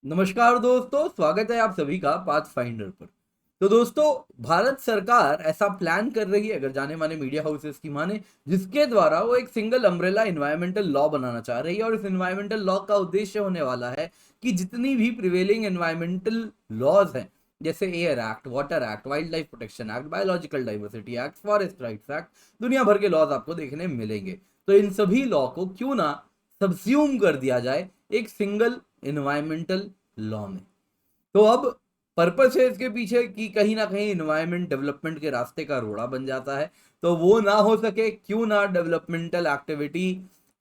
नमस्कार दोस्तों, स्वागत है आप सभी का पाथ फाइंडर पर। तो दोस्तों, भारत सरकार ऐसा प्लान कर रही है, अगर जाने माने मीडिया हाउसेस की माने, जिसके द्वारा वो एक सिंगल अम्ब्रेला इन्वायरमेंटल लॉ बनाना चाह रही है। और इस इन्वायरमेंटल लॉ का उद्देश्य होने वाला है कि जितनी भी प्रिवेलिंग इन्वायरमेंटल लॉज हैं, जैसे air act, water act, wild life protection act, biological diversity act, forest rights act, दुनिया भर के लॉज आपको देखने मिलेंगे। तो इन सभी लॉ को क्यों ना सबस्यूम कर दिया जाए एक सिंगल इन्वायरमेंटल लॉ में। तो अब पर्पस है इसके पीछे कि कहीं ना कहीं इन्वायरमेंट डेवलपमेंट के रास्ते का रोड़ा बन जाता है। तो वो ना हो सके, क्यों ना developmental activity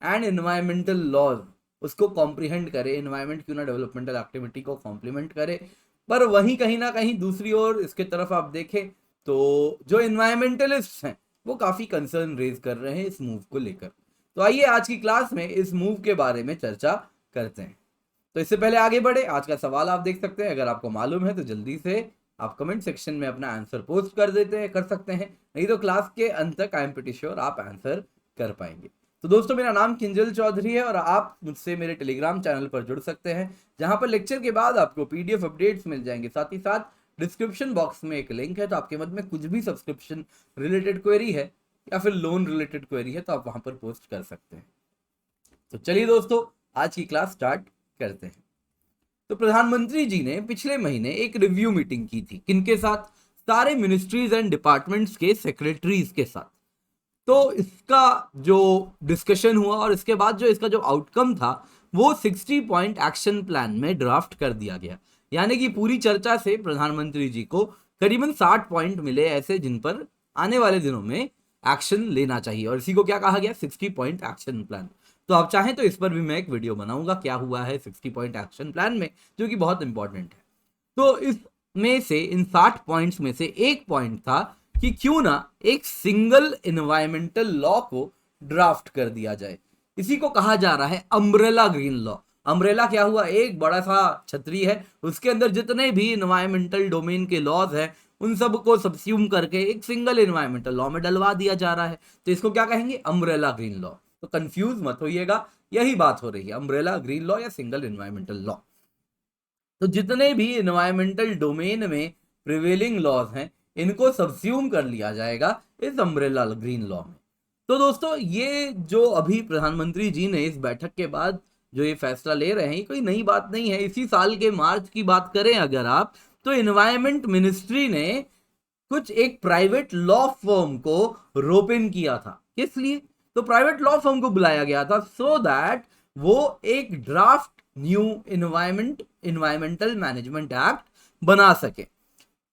and environmental laws उसको कॉम्प्रिहेंड करे, इन्वायरमेंट क्यों ना डेवलपमेंटल एक्टिविटी को कॉम्प्लीमेंट करे। पर वहीं कहीं ना कहीं दूसरी ओर इसके तरफ आप देखें तो जो इन्वायरमेंटलिस्ट हैं वो काफी कंसर्न रेज कर रहे हैं इस मूव को लेकर। तो आइए आज की क्लास में इस मूव के बारे में चर्चा करते हैं। तो इससे पहले आगे बढ़े, आज का सवाल आप देख सकते हैं। अगर आपको मालूम है तो जल्दी से आप कमेंट सेक्शन में अपना आंसर पोस्ट कर सकते हैं, नहीं तो क्लास के अंत तक आई एम प्रीटी श्योर आप आंसर कर पाएंगे। तो दोस्तों, मेरा नाम किंजल चौधरी है और आप मुझसे मेरे टेलीग्राम चैनल पर जुड़ सकते हैं, जहां पर लेक्चर के बाद आपको पीडीएफ अपडेट्स मिल जाएंगे। साथ ही साथ डिस्क्रिप्शन बॉक्स में एक लिंक है, तो आपके मन में कुछ भी सब्सक्रिप्शन रिलेटेड क्वेरी है या फिर लोन रिलेटेड क्वेरी है तो आप वहां पर पोस्ट कर सकते हैं। तो चलिए दोस्तों, आज की क्लास स्टार्ट करते हैं। तो प्रधानमंत्री जी ने पिछले महीने एक रिव्यू मीटिंग की थी, किनके साथ? सारे मिनिस्ट्रीज एंड डिपार्टमेंट्स के सेक्रेटरीज के साथ। तो इसका जो डिस्कशन हुआ और इसके बाद जो इसका जो आउटकम था वो 60 पॉइंट एक्शन प्लान में ड्राफ्ट कर दिया गया। यानी कि पूरी चर्चा से प्रधानमंत्री जी को करीबन 60 पॉइंट मिले ऐसे जिन पर आने वाले दिनों में एक्शन लेना चाहिए, और इसी को क्या कहा गया? 60 पॉइंट एक्शन प्लान। तो आप चाहें तो इस पर भी मैं एक वीडियो बनाऊंगा, क्या हुआ है 60 पॉइंट एक्शन प्लान में, जो कि बहुत इंपॉर्टेंट है। तो इसमें से इन 60 पॉइंट्स में से एक पॉइंट था कि क्यों ना एक सिंगल इन्वायरमेंटल लॉ को ड्राफ्ट कर दिया जाए। इसी को कहा जा रहा है अम्ब्रेला ग्रीन लॉ। अम्ब्रेला क्या हुआ? एक बड़ा सा छतरी है, उसके अंदर जितने भी इन्वायरमेंटल डोमेन के लॉज हैं उन सब को सबस्यूम करके एक सिंगल इन्वायरमेंटल लॉ में डलवा दिया जा रहा है। तो इसको क्या कहेंगे? Umbrella green law. तो कंफ्यूज मत होइएगा, यही बात हो रही है, अम्ब्रेला ग्रीन लॉ या सिंगल इन्वायरमेंटल लॉ। तो जितने भी इन्वायरमेंटल डोमेन में प्रिवेलिंग लॉज हैं इनको सबस्यूम कर लिया जाएगा इस अम्ब्रेला ग्रीन लॉ में। तो दोस्तों, ये जो अभी प्रधानमंत्री जी ने इस बैठक के बाद जो ये फैसला ले रहे हैं, कोई नई बात नहीं है। इसी साल के मार्च की बात करें अगर आप, तो इन्वायरमेंट मिनिस्ट्री ने कुछ एक प्राइवेट लॉ फर्म को रोप इन किया था। किस लिए? तो प्राइवेट लॉ फर्म को बुलाया गया था सो दैट वो एक draft new environmental management act बना सके।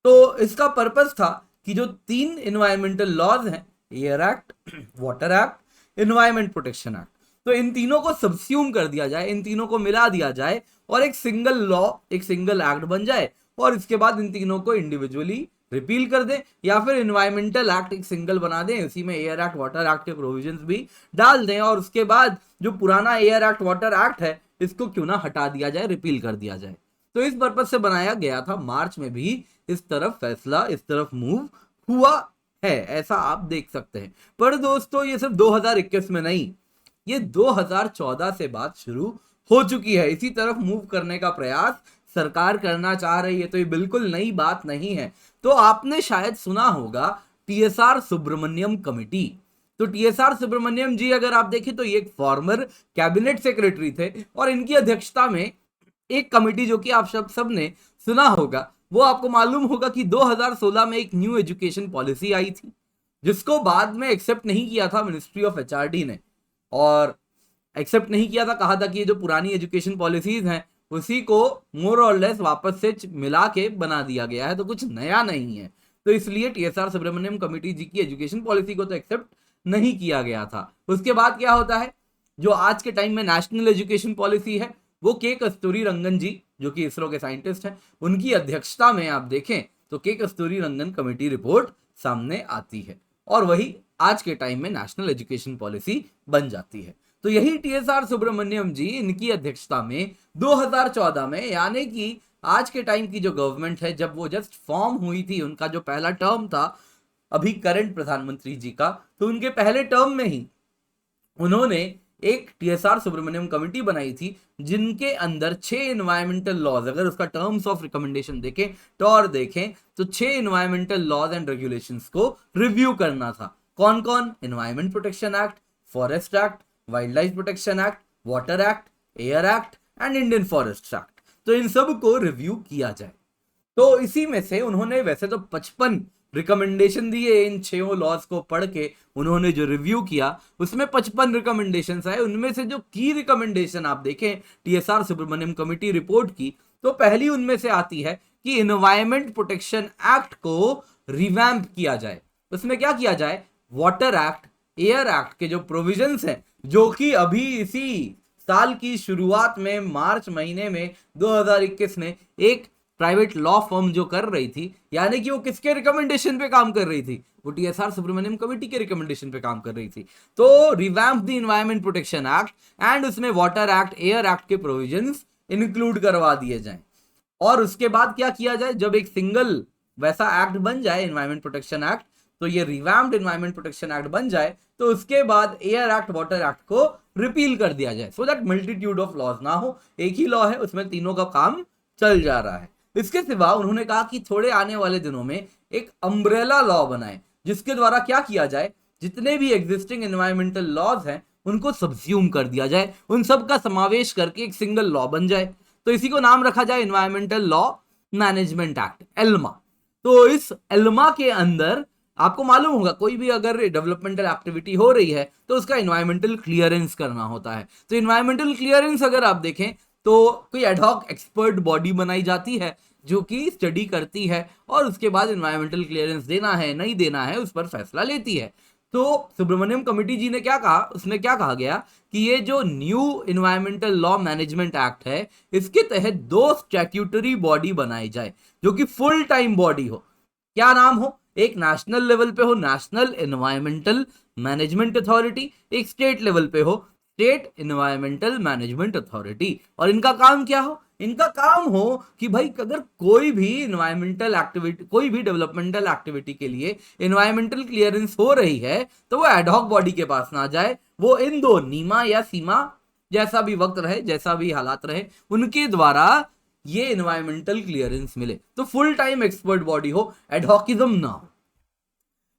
तो इसका पर्पस था कि जो 3 इन्वायरमेंटल लॉज हैं, air act, water act, environment protection act, तो इन तीनों को सबस्यूम कर दिया जाए, इन तीनों को मिला दिया जाए और एक सिंगल लॉ, एक सिंगल एक्ट बन जाए। और इसके बाद इन तीनों को इंडिविजुअली रिपील कर दें या फिर इन्वायरमेंटल एक्ट एक सिंगल बना दें, उसी में एयर एक्ट, वाटर एक्ट के प्रोविजंस भी डाल दें, और उसके बाद जो पुराना एयर एक्ट, वाटर एक्ट है इसको क्यों ना हटा दिया जाए, रिपील कर दिया जाए। तो इस पर्पज से बनाया गया था। मार्च में भी इस तरफ फैसला, इस तरफ मूव हुआ है, ऐसा आप देख सकते हैं। पर दोस्तों, ये सिर्फ 2021 में नहीं, ये 2014 से बात शुरू हो चुकी है। इसी तरफ मूव करने का प्रयास सरकार करना चाह रही है, तो ये बिल्कुल नई बात नहीं है। तो आपने शायद सुना होगा टीएसआर सुब्रमण्यम कमेटी। तो टीएसआर सुब्रमण्यम जी अगर आप देखें तो ये एक फॉर्मर कैबिनेट सेक्रेटरी थे, और इनकी अध्यक्षता में एक कमेटी, जो कि आप सब ने सुना होगा, वो आपको मालूम होगा कि 2016 में एक न्यू एजुकेशन पॉलिसी आई थी, जिसको बाद में एक्सेप्ट नहीं किया था मिनिस्ट्री ऑफ एचआरडी ने। और एक्सेप्ट नहीं किया था, कहा था कि ये जो पुरानी एजुकेशन पॉलिसीज हैं उसी को मोर और लेस वापस से मिला के बना दिया गया है, तो कुछ नया नहीं है। तो इसलिए टीएसआर सुब्रमण्यम कमेटी जी की एजुकेशन पॉलिसी को तो एक्सेप्ट नहीं किया गया था। उसके बाद क्या होता है, जो आज के टाइम में नेशनल एजुकेशन पॉलिसी है, वो के कस्तूरी रंगन जी, जो कि इसरो के साइंटिस्ट हैं, उनकी अध्यक्षता में आप देखें तो के कस्तूरी रंगन कमेटी रिपोर्ट सामने आती है, और वही आज के टाइम में नेशनल एजुकेशन पॉलिसी बन जाती है। तो यही टीएसआर सुब्रमण्यम जी, इनकी अध्यक्षता में 2014 में, यानी कि आज के टाइम की जो गवर्नमेंट है, जब वो जस्ट फॉर्म हुई थी, उनका जो पहला टर्म था अभी करंट प्रधानमंत्री जी का, तो उनके पहले टर्म में ही उन्होंने एक टीएसआर सुब्रमण्यम कमेटी बनाई थी, जिनके अंदर 6 इन्वायरमेंटल लॉज, अगर उसका टर्म्स ऑफ रिकमेंडेशन देखें टॉर देखें तो 6 इन्वायरमेंटल लॉज एंड रेगुलेशंस को रिव्यू करना था। कौन कौन? Environment protection act, forest act, wild life protection act, water act, air act and Indian forest act. तो इन सब को रिव्यू किया जाए। तो इसी में से उन्होंने वैसे तो 55 रिकमेंडेशन दिए, इन 6 लॉज को पढ़ के उन्होंने जो रिव्यू किया उसमें 55 रिकमेंडेशन आए। उनमें से जो की रिकमेंडेशन आप देखें टीएसआर सुब्रमण्यम कमेटी रिपोर्ट की, तो पहली उनमें से आती है कि एनवायरमेंट प्रोटेक्शन एक्ट को रिवैम्प किया जाए। उसमें क्या किया जाए? वाटर एक्ट, एयर एक्ट के जो प्रोविजंस हैं, जो कि अभी इसी साल की शुरुआत में मार्च महीने में 2021 में एक प्राइवेट लॉ फर्म जो कर रही थी, यानी कि वो किसके रिकमेंडेशन पे काम कर रही थी? वो टीएसआर सुब्रमण्यम कमेटी के रिकमेंडेशन पे काम कर रही थी। तो revamp the environment protection act and उसमें वाटर एक्ट, एयर एक्ट के प्रोविजंस इंक्लूड करवा दिए जाएं। और उसके बाद क्या किया जाए? जब एक सिंगल वैसा एक्ट बन जाए, एनवायरमेंट प्रोटेक्शन एक्ट, तो ये रिवैम्प्ड एनवायरमेंट प्रोटेक्शन एक्ट बन जाए, तो उसके बाद एयर एक्ट, वाटर एक्ट को रिपील कर दिया जाए, so that multitude of laws ना हो। एक ही लॉ है, उसमें तीनों का काम चल जा रहा है। इसके सिवा उन्होंने कहा कि थोड़े आने वाले दिनों में एक अम्ब्रेला लॉ बनाए, जिसके द्वारा क्या किया जाए? जितने भी एग्जिस्टिंग एनवायरमेंटल लॉज हैं उनको सब्ज्यूम कर दिया जाए, उन सब का समावेश करके एक सिंगल लॉ बन जाए। तो इसी को नाम रखा जाए environmental law management act, Elma. तो इस एल्मा के अंदर आपको मालूम होगा, कोई भी अगर डेवलपमेंटल एक्टिविटी हो रही है तो उसका एनवायरमेंटल क्लियरेंस करना होता है। तो एनवायरमेंटल क्लियरेंस अगर आप देखें तो कोई एडहॉक एक्सपर्ट बॉडी बनाई जाती है जो कि स्टडी करती है और उसके बाद एनवायरमेंटल क्लियरेंस देना है नहीं देना है उस पर फैसला लेती है। तो सुब्रमण्यम कमेटी जी ने क्या कहा? उसमें क्या कहा गया कि ये जो new environmental law management act है, इसके तहत 2 स्टैट्यूटरी बॉडी बनाई जाए जो कि फुल टाइम बॉडी हो। क्या नाम हो? एक नेशनल लेवल पे हो नेशनल एनवायरमेंटल मैनेजमेंट अथॉरिटी, एक स्टेट लेवल पे हो स्टेट एनवायरमेंटल मैनेजमेंट अथॉरिटी। और इनका काम क्या हो? इनका काम हो कि भाई अगर कोई भी एनवायरमेंटल एक्टिविटी, कोई भी डेवलपमेंटल एक्टिविटी के लिए एनवायरमेंटल क्लियरेंस हो रही है तो वो एडहॉक बॉडी के पास ना जाए, वो इन 2 नीमा या सीमा, जैसा भी वक्त रहे, जैसा भी हालात रहे, उनके द्वारा ये एनवायरमेंटल क्लियरेंस मिले। तो फुल टाइम एक्सपर्ट बॉडी हो, एडहॉकिज्म ना हो।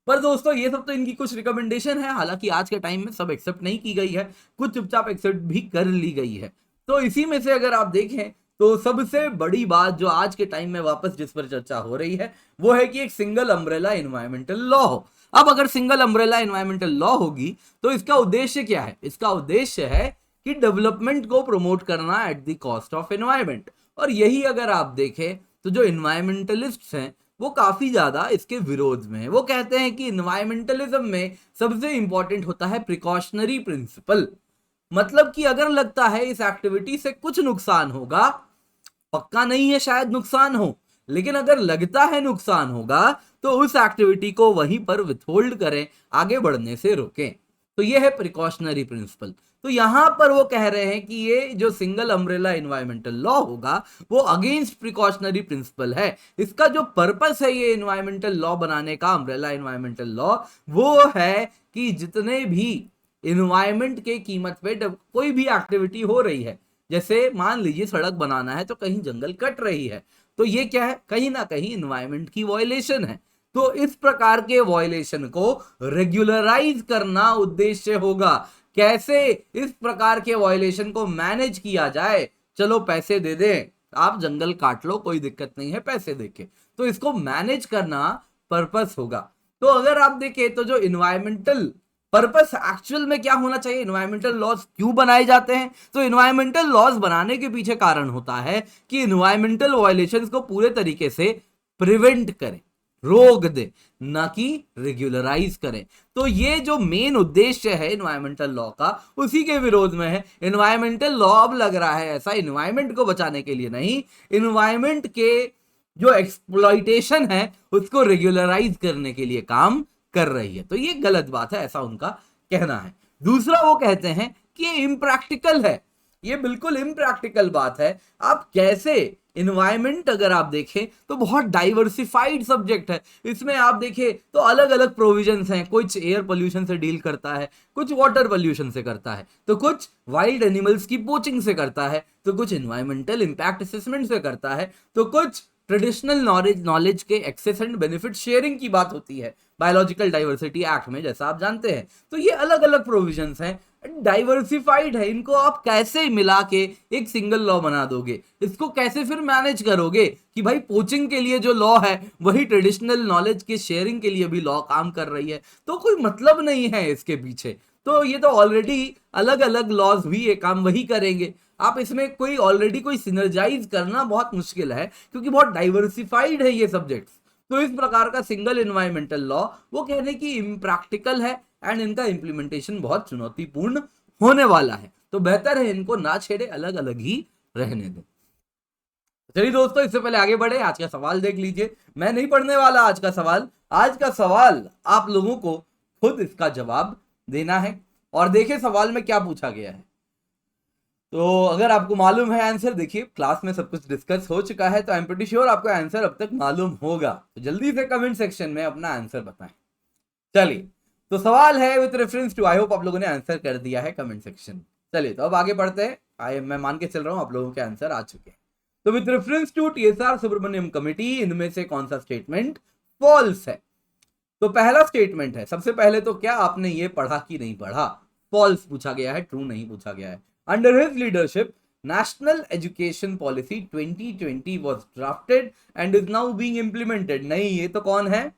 पर दोस्तों ये सब तो इनकी कुछ रिकमेंडेशन है, हालांकि आज के टाइम में सब एक्सेप्ट नहीं की गई है, कुछ चुपचाप एक्सेप्ट भी कर ली गई है। तो इसी में से अगर आप देखें तो सबसे बड़ी बात जो आज के टाइम में वापस जिस पर चर्चा हो रही है वो है कि एक सिंगल अम्ब्रेला एनवायरमेंटल लॉ हो। अब अगर सिंगल अम्ब्रेला एनवायरमेंटल लॉ होगी तो इसका उद्देश्य क्या है? इसका उद्देश्य है कि डेवलपमेंट को प्रमोट करना at the cost of environment. और यही अगर आप देखें तो जो इन्वायरमेंटलिस्ट हैं वो काफी ज्यादा इसके विरोध में है। वो कहते हैं कि इन्वायरमेंटलिज्म में सबसे इंपॉर्टेंट होता है प्रिकॉशनरी प्रिंसिपल, मतलब कि अगर लगता है इस एक्टिविटी से कुछ नुकसान होगा, पक्का नहीं है शायद नुकसान हो, लेकिन अगर लगता है नुकसान होगा तो उस एक्टिविटी को वहीं पर विथहोल्ड करें, आगे बढ़ने से रोकें। तो ये है प्रिकॉशनरी प्रिंसिपल। तो यहां पर वो कह रहे हैं कि ये जो सिंगल अम्ब्रेला एनवायरमेंटल लॉ होगा वो अगेंस्ट प्रिकॉशनरी प्रिंसिपल है। इसका जो पर्पस है ये एनवायरमेंटल लॉ बनाने का, अम्ब्रेला एनवायरमेंटल लॉ, वो है कि जितने भी एनवायरमेंट के कीमत पे कोई भी एक्टिविटी हो रही है, जैसे मान लीजिए सड़क बनाना है तो कहीं जंगल कट रही है, तो ये क्या है? कहीं ना कहीं एनवायरमेंट की वायलेशन है। तो इस प्रकार के वायलेशन को रेगुलराइज करना उद्देश्य होगा। कैसे इस प्रकार के वायलेशन को मैनेज किया जाए? चलो पैसे दे दें, आप जंगल काट लो, कोई दिक्कत नहीं है पैसे देके, तो इसको मैनेज करना पर्पस होगा। तो अगर आप देखें तो जो इन्वायरमेंटल पर्पस एक्चुअल में क्या होना चाहिए, इन्वायरमेंटल लॉज क्यों बनाए जाते हैं? तो इन्वायरमेंटल लॉज बनाने के पीछे कारण होता है कि इन्वायरमेंटल वायलेशंस को पूरे तरीके से प्रिवेंट करें, रोक दे, ना कि रेगुलराइज करें। तो ये जो मेन उद्देश्य है एनवायरमेंटल लॉ का, उसी के विरोध में है। एनवायरमेंटल लॉ अब लग रहा है ऐसा एनवायरमेंट को बचाने के लिए नहीं, एनवायरमेंट के जो एक्सप्लॉइटेशन है उसको रेगुलराइज करने के लिए काम कर रही है। तो ये गलत बात है, ऐसा उनका कहना है। दूसरा वो कहते हैं कि ये इम्प्रैक्टिकल है, ये बिल्कुल इम्प्रैक्टिकल बात है। आप कैसे इन्वायरमेंट अगर आप देखें तो बहुत डाइवर्सिफाइड सब्जेक्ट है। इसमें आप देखें तो अलग अलग प्रोविजंस हैं, कुछ एयर पोल्यूशन से डील करता है, कुछ वाटर पोल्यूशन से करता है, तो कुछ वाइल्ड एनिमल्स की पोचिंग से करता है, तो कुछ इन्वायरमेंटल इंपैक्ट असेसमेंट से करता है, तो कुछ ट्रेडिशनल नॉलेज के एक्सेस एंड बेनिफिट शेयरिंग की बात होती है बायोलॉजिकल डाइवर्सिटी एक्ट में, जैसा आप जानते हैं। तो ये अलग अलग प्रोविजंस हैं, डाइवर्सिफाइड है, इनको आप कैसे मिला के एक सिंगल लॉ बना दोगे? इसको कैसे फिर मैनेज करोगे कि भाई पोचिंग के लिए जो लॉ है वही ट्रेडिशनल नॉलेज के शेयरिंग के लिए भी लॉ काम कर रही है? तो कोई मतलब नहीं है इसके पीछे। तो ये तो ऑलरेडी अलग अलग लॉज भी ये काम वही करेंगे। आप इसमें कोई ऑलरेडी कोई सिनर्जाइज करना बहुत मुश्किल है, क्योंकि बहुत डाइवर्सिफाइड है ये सब्जेक्ट्स। तो इस प्रकार का सिंगल एनवायरमेंटल लॉ वो कहने की इम्प्रैक्टिकल है एंड इनका इंप्लीमेंटेशन बहुत चुनौतीपूर्ण होने वाला है। तो बेहतर है इनको ना छेड़े, अलग अलग ही रहने दें। चलिए दोस्तों, इससे पहले आगे बढ़े, आज का सवाल देख लीजिए। मैं नहीं पढ़ने वाला आज का सवाल, आज का सवाल आप लोगों को खुद इसका जवाब देना है। और देखिए सवाल में क्या पूछा गया है। तो अगर आपको मालूम है आंसर, देखिए क्लास में सब कुछ डिस्कस हो चुका है, तो आई एम प्रीटी श्योर आपको आंसर अब तक मालूम होगा। तो जल्दी से कमेंट सेक्शन में अपना आंसर बताएं। चलिए, तो सवाल है with reference to, I hope आप लोगों ने आंसर कर दिया है कमेंट सेक्शन। चलिए तो अब आगे बढ़ते हैं। मैं मान के चल रहा हूं आप लोगों के आंसर आ चुके हैं। तो with reference to TSR Subramanian committee, इनमें से कौन सा स्टेटमेंट फॉल्स है? तो पहला स्टेटमेंट है, सबसे पहले तो क्या आपने ये पढ़ा कि नहीं पढ़ा? फॉल्स पूछा गया है, ट्रू नहीं पूछा गया है। Under his leadership national education policy 2020 was drafted and is now being implemented. नहीं, ये तो कौन है?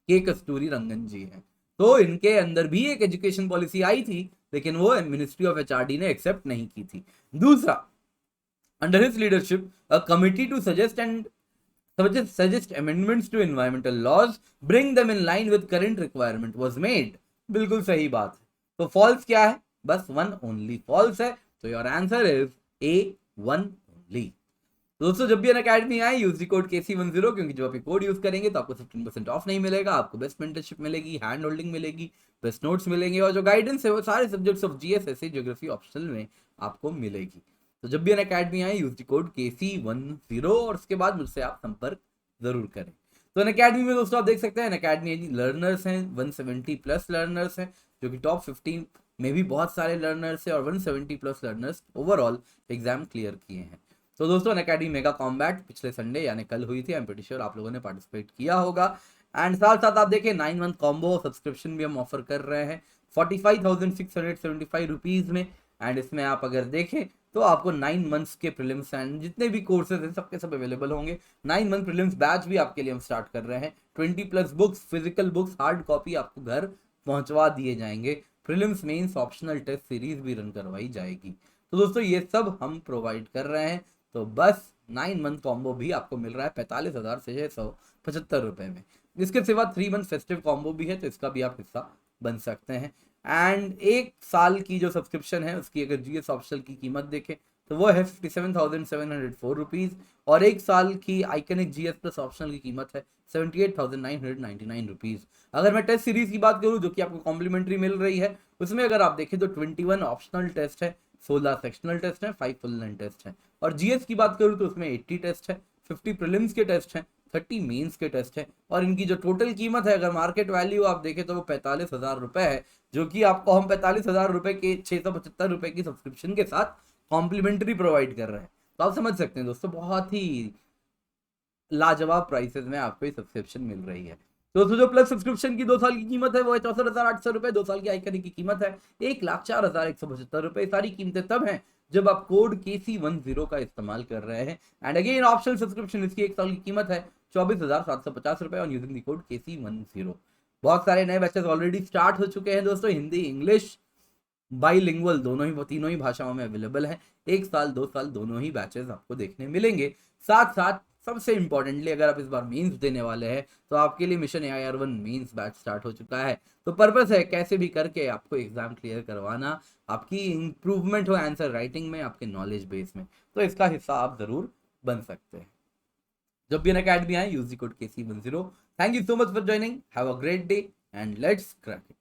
के कस्तूरी रंगन जी हैं। तो इनके अंदर भी एक एजुकेशन पॉलिसी आई थी, लेकिन वो मिनिस्ट्री ऑफ एचआरडी ने एक्सेप्ट नहीं की थी। दूसरा, under his leadership a committee to suggest amendments to environmental laws, bring them in line with current requirement was made। बिल्कुल सही बात है। तो फॉल्स क्या है? बस वन ओनली फॉल्स है। तो your answer is a, one only. दोस्तों, जब भी अनअकैडमी आए यूज दी कोड KC10, क्योंकि जब आप ये कोड यूज करेंगे तो आपको 15% ऑफ नहीं मिलेगा, आपको बेस्ट मेंटरशिप मिलेगी, हैंड होल्डिंग मिलेगी, बेस्ट नोट्स मिलेंगे, और जो गाइडेंस है वो सारे subjects of GS, SA, geography optional में आपको मिलेगी। तो जब भी अनअकैडमी आए यूज दी कोड KC10 और उसके बाद मुझसे आप संपर्क जरूर करें। तो अनअकैडमी में दोस्तों आप देख सकते हैं अनअकैडमी लर्नर्स हैं, 170 प्लस लर्नर्स हैं, जो कि टॉप 15 में भी बहुत सारे लर्नर्स हैं, और 170 plus learners overall exam clear किए हैं। तो दोस्तों, अनअकैडमी मेगा कॉम्बैट पिछले संडे यानी कल हुई थी। आई एम प्रीटी श्योर आप लोगों ने पार्टिसिपेट किया होगा। एंड साथ साथ आप देखें 9 मंथ कॉम्बो सब्सक्रिप्शन भी हम ऑफर कर रहे हैं 45,675 रुपीज में। एंड इसमें आप अगर देखें तो आपको 9 मंथ्स के प्रीलिम्स एंड जितने भी कोर्सेज हैं सबके सब अवेलेबल होंगे। 9 मंथ प्रीलिम्स बैच भी आपके लिए हम स्टार्ट कर रहे हैं। 20 plus books, physical books, hard copy आपको घर पहुंचवा दिए जाएंगे। Prelims, mains, optional test series भी रन करवाई जाएगी। तो दोस्तों, ये सब हम प्रोवाइड कर रहे हैं। तो बस 9 मंथ कॉम्बो भी आपको मिल रहा है 45,675 रुपए में। इसके सिवा 3 मंथ फेस्टिव कॉम्बो भी है, तो इसका भी आप हिस्सा बन सकते हैं। एंड 1 साल की जो सब्सक्रिप्शन है उसकी अगर जीएस ऑप्शनल की कीमत देखें तो वो है 57,704 रुपीज, और 1 साल की आइकनिक जीएस प्लस ऑप्शनल की कीमत है 78,999 रुपीज। अगर मैं टेस्ट सीरीज की बात करूं जो कि आपको कॉम्प्लीमेंट्री मिल रही है, उसमें अगर आप देखें तो 21 ऑप्शनल टेस्ट है, 16 सेक्शनल टेस्ट है, 5 फुल लेंथ टेस्ट है। और जीएस की बात करूं तो उसमें 80 टेस्ट है, 50 प्रीलिम्स के टेस्ट हैं, 30 मेंस के टेस्ट है, और इनकी जो टोटल कीमत है अगर मार्केट वैल्यू आप देखें तो वो 45,000 रुपए है, जो कि आपको हम 45,000 रुपए के 675 रुपए की सब्सक्रिप्शन के साथ कॉम्प्लीमेंट्री प्रोवाइड कर रहे हैं। तो आप समझ सकते हैं दोस्तों, बहुत ही लाजवाब प्राइसेस में आपको ये सब्सक्रिप्शन मिल रही है। दोस्तों, जो प्लस सब्सक्रिप्शन की 2 साल की कीमत है वो है 64,800 रुपए, 2 साल की आइकनिक की कीमत है 1,04,175 रुपए। सारी कीमतें तब हैं जब आप कोड KC10 का इस्तेमाल कर रहे हैं। एंड अगेन ऑप्शनल सब्सक्रिप्शन, इसकी 1 साल की कीमत है 24,750 रुपए और यूजिंग द कोड KC10। बहुत सारे नए बैचेस ऑलरेडी स्टार्ट हो चुके हैं दोस्तों, हिंदी, इंग्लिश, बाईलिंगुअल दोनों ही, तीनों ही भाषाओं में अवेलेबल है। 1 साल 2 साल दोनों ही बैचेस आपको देखने मिलेंगे। साथ साथ सबसे इंपॉर्टेंटली अगर आप इस बार मेंस देने वाले हैं तो आपके लिए mission AIR1 mains batch start हो चुका है। तो पर्पस है कैसे भी करके आपको एग्जाम क्लियर करवाना, आपकी इंप्रूवमेंट हो आंसर राइटिंग में, आपके नॉलेज बेस में। तो इसका हिस्सा आप जरूर बन सकते हैं। जब भी अनअकैडमी आए use the code KC10। Thank you so much for joining, have a great day and let's crack it.